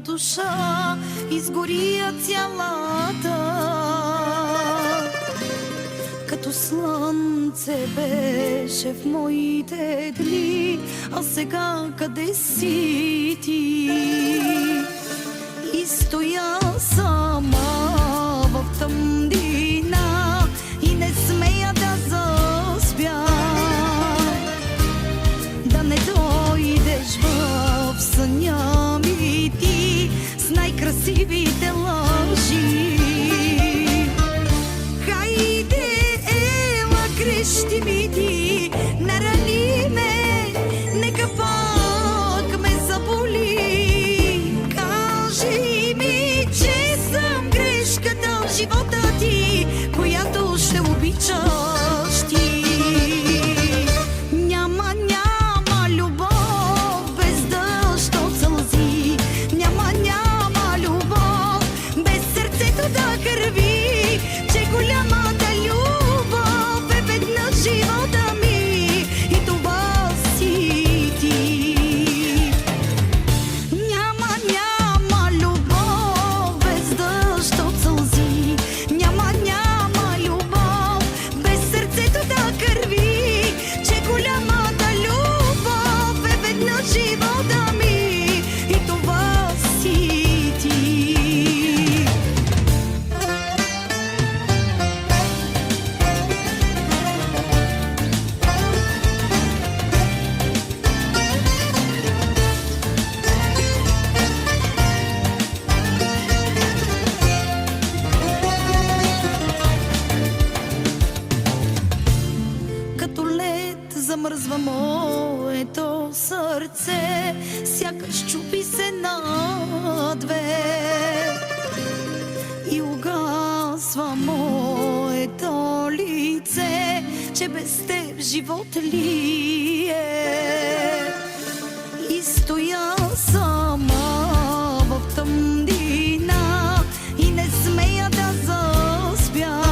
душа изгоря цялата. Като слънце беше в моите дни, а сега къде си ти? И стоя сама в тъмнина и не смея да заспя, да не дойдеш в съня ми ти с най-красивите лъжи. Хайде, ела, крещи ми ти, нарани ме, нека пак ме заболи. Кажи ми, че съм грешката в живота ти, която ще обичаш ти. Няма любов без дъжд от сълзи, няма любов без сърцето да кърви, че голямата любов е веднъж живота ми и това си ти. Няма любов без дъжд от сълзи, няма любов без сърцето да кърви, че голямата любов е веднъж живота ми и това си ти. Като лед замръзва моето сърце, сякаш чупи се на две и угасва моето лице, че без теб живот ли е. И стоя сама в тъмнина и не смея да заспя,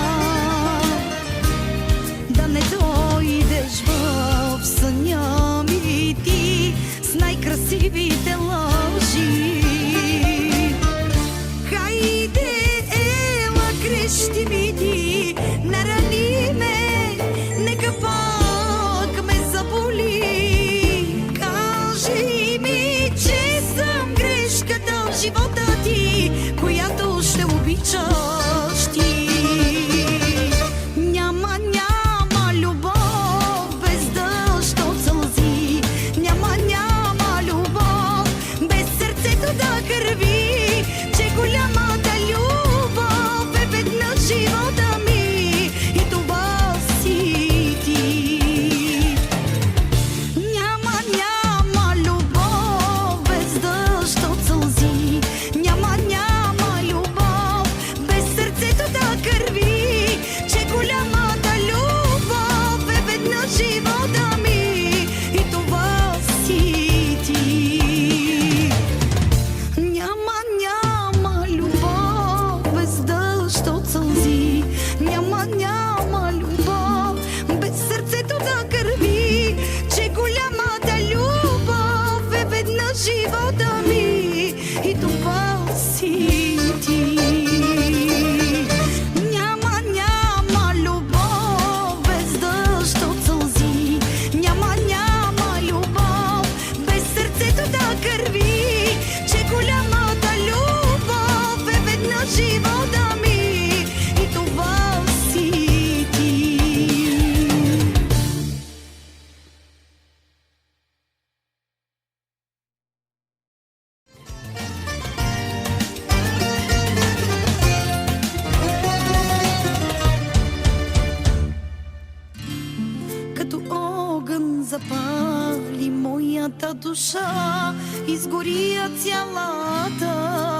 да не дойдеш в съня ми ти с най-красивите лъжи. Хайде, ела, крещи ми ти, нарани ме, нека пак ме заболи. Кажи ми, че съм грешката в живота ти, която ще обичаш ти. Няма любов без дъжд от сълзи, няма любов без сърцето да кърви, че голямата любов е веднъж живота ми и това си ти. Няма любов без дъжд от сълзи, няма любов без сърцето да кърви, че голямата любов е веднъж живота ми и това си ти. Няма любов без дъжд от сълзи, няма любов без сърцето да кърви, че голямата любов е веднъж живота ми и това си ти. Няма любов без дъжд от сълзи, няма любов без сърцето да кърви, че голямата любов е веднъж живота ми и това си ти. Като огън запали моята душа, изгоря цялата.